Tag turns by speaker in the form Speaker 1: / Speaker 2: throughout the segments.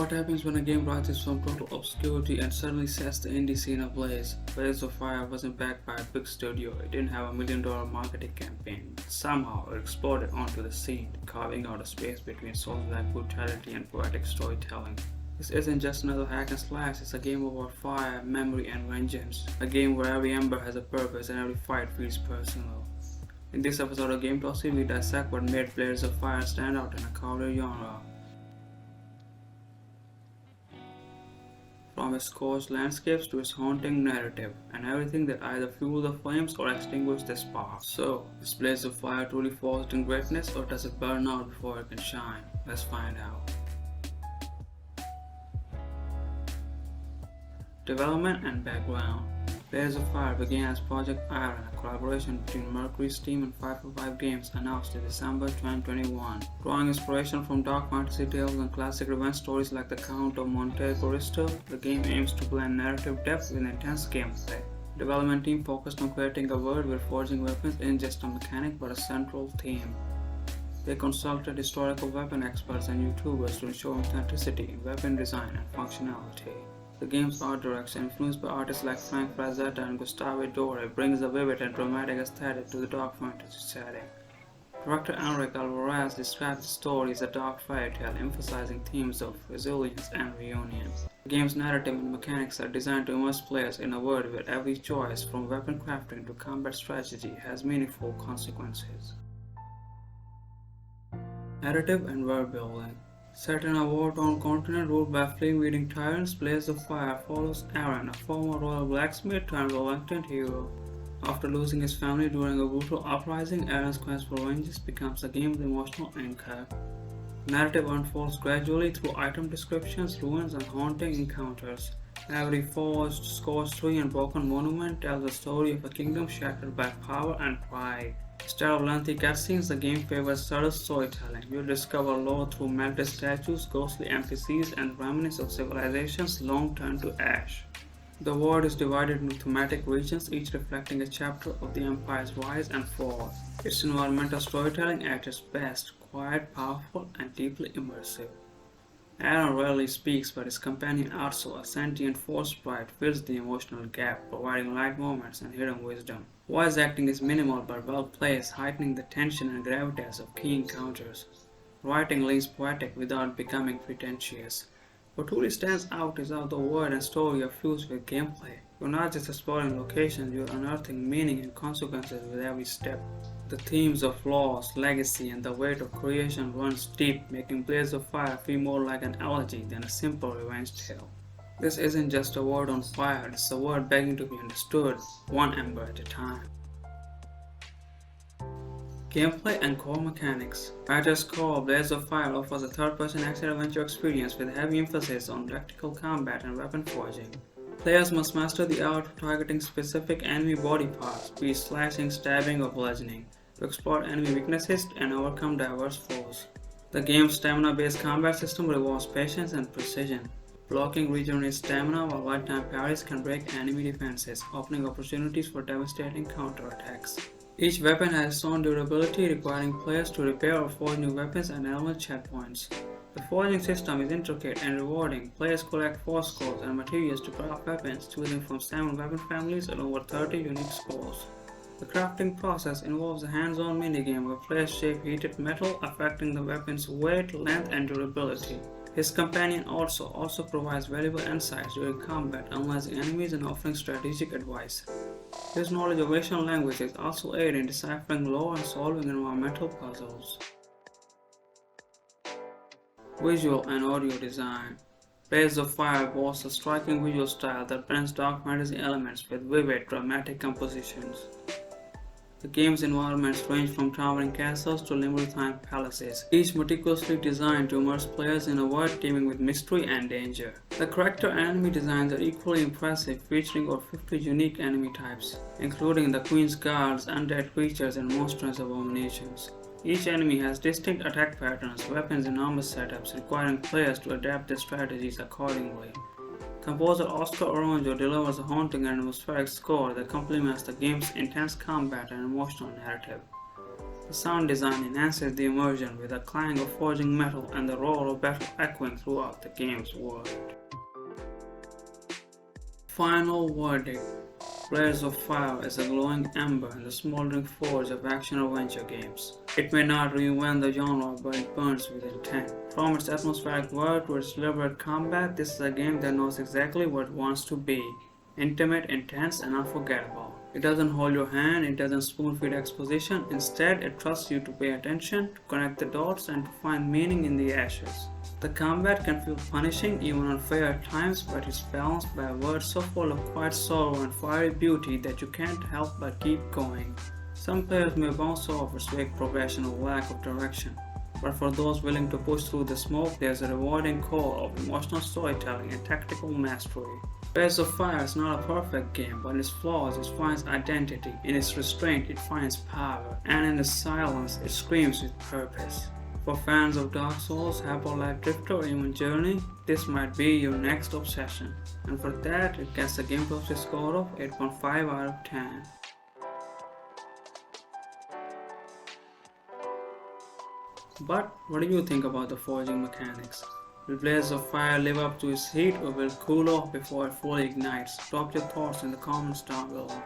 Speaker 1: What happens when a game rises from total obscurity and suddenly sets the indie scene ablaze? Blaze of Fire wasn't backed by a big studio, it didn't have $1 million marketing campaign. Somehow it exploded onto the scene, carving out a space between Soulslike brutality and poetic storytelling. This isn't just another hack and slash, it's a game about fire, memory, and vengeance. A game where every ember has a purpose and every fight feels personal. In this episode of Gametopsy, we dissect what made Blaze of Fire stand out in a crowded genre. From its scorched landscapes to its haunting narrative, and everything that either fueled the flames or extinguished the spark. So, is Blaze of Fire truly forged in greatness, or does it burn out before it can shine? Let's find out. Development and background. Blaze of Fire began as Project Aran, a collaboration between MercurySteam and 505 Games, announced in December 2021. Drawing inspiration from dark fantasy tales and classic revenge stories like The Count of Monte Cristo, the game aims to blend narrative depth with intense gameplay. The development team focused on creating a world where forging weapons isn't just a mechanic but a central theme. They consulted historical weapon experts and YouTubers to ensure authenticity in weapon design and functionality. The game's art direction, influenced by artists like Frank Frazetta and Gustavo Dore, brings a vivid and dramatic aesthetic to the dark fantasy setting. Director Enrique Alvarez describes the story as a dark fairy tale emphasizing themes of resilience and reunion. The game's narrative and mechanics are designed to immerse players in a world where every choice, from weapon crafting to combat strategy, has meaningful consequences. Narrative and world building. Set in a war-torn continent ruled by flame-eating tyrants, Blaze of Fire follows Aran, a former royal blacksmith turned reluctant hero. After losing his family during a brutal uprising, Aran's quest for vengeance becomes the game's emotional anchor. Narrative unfolds gradually through item descriptions, ruins, and haunting encounters. Every forged, scorched tree, and broken monument tells the story of a kingdom shattered by power and pride. Instead of lengthy cutscenes, the game favors subtle storytelling. You'll discover lore through melted statues, ghostly NPCs, and remnants of civilizations long turned to ash. The world is divided into thematic regions, each reflecting a chapter of the Empire's rise and fall. Its environmental storytelling at its best, quiet, powerful, and deeply immersive. Aran rarely speaks, but his companion Arso, a sentient force sprite, fills the emotional gap, providing light moments and hidden wisdom. Voice acting is minimal but well placed, heightening the tension and gravitas of key encounters. Writing leans poetic without becoming pretentious. What truly stands out is how the world and story are fused with gameplay. You're not just exploring locations, you're unearthing meaning and consequences with every step. The themes of loss, legacy, and the weight of creation runs deep, making Blaze of Fire feel more like an elegy than a simple revenge tale. This isn't just a world on fire, it's a world begging to be understood, one ember at a time. Gameplay and core mechanics. At its core, Blaze of Fire offers a third-person action-adventure experience with heavy emphasis on tactical combat and weapon forging. Players must master the art of targeting specific enemy body parts, be it slashing, stabbing, or bludgeoning, to exploit enemy weaknesses and overcome diverse foes. The game's stamina-based combat system rewards patience and precision. Blocking regenerates stamina, while one-time parries can break enemy defenses, opening opportunities for devastating counterattacks. Each weapon has its own durability, requiring players to repair or forge new weapons and element checkpoints. The forging system is intricate and rewarding. Players collect force cores and materials to craft weapons, choosing from 7 weapon families and over 30 unique scores. The crafting process involves a hands-on minigame where players shape heated metal, affecting the weapon's weight, length, and durability. His companion also provides valuable insights during combat, analyzing enemies and offering strategic advice. His knowledge of Asian languages also aid in deciphering lore and solving environmental puzzles. Visual and audio design. Blaze of Fire boasts a striking visual style that blends dark fantasy elements with vivid, dramatic compositions. The game's environments range from towering castles to labyrinthine palaces, each meticulously designed to immerse players in a world teeming with mystery and danger. The character and enemy designs are equally impressive, featuring over 50 unique enemy types, including the Queen's Guards, undead creatures, and monstrous abominations. Each enemy has distinct attack patterns, weapons, and armor setups, requiring players to adapt their strategies accordingly. Composer Oscar Oronjo delivers a haunting and atmospheric score that complements the game's intense combat and emotional narrative. The sound design enhances the immersion with the clang of forging metal and the roar of battle echoing throughout the game's world. Final verdict. Blaze of Fire is a glowing ember in the smoldering forge of action-adventure games. It may not reinvent the genre, but it burns with intent. From its atmospheric world to its deliberate combat, this is a game that knows exactly what it wants to be. Intimate, intense, and unforgettable. It doesn't hold your hand, it doesn't spoon-feed exposition. Instead, it trusts you to pay attention, to connect the dots, and to find meaning in the ashes. The combat can feel punishing, even unfair at times, but it's balanced by a world so full of quiet sorrow and fiery beauty that you can't help but keep going. Some players may bounce off its vague progression or lack of direction, but for those willing to push through the smoke, there's a rewarding core of emotional storytelling and tactical mastery. Blaze of Fire is not a perfect game, but in its flaws it finds identity, in its restraint it finds power, and in its silence it screams with purpose. For fans of Dark Souls, Hyper Drifter, or even Journey, this might be your next obsession. And for that, it gets a Gametopsy score of 8.5 out of 10. But what do you think about the forging mechanics? Will Blaze of Fire live up to its heat or will it cool off before it fully ignites? Drop your thoughts in the comments down below.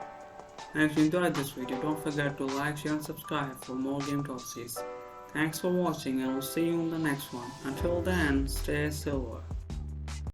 Speaker 1: And if you enjoyed this video, don't forget to like, share and subscribe for more Gametopsies. Thanks for watching and we'll see you in the next one. Until then, stay silver.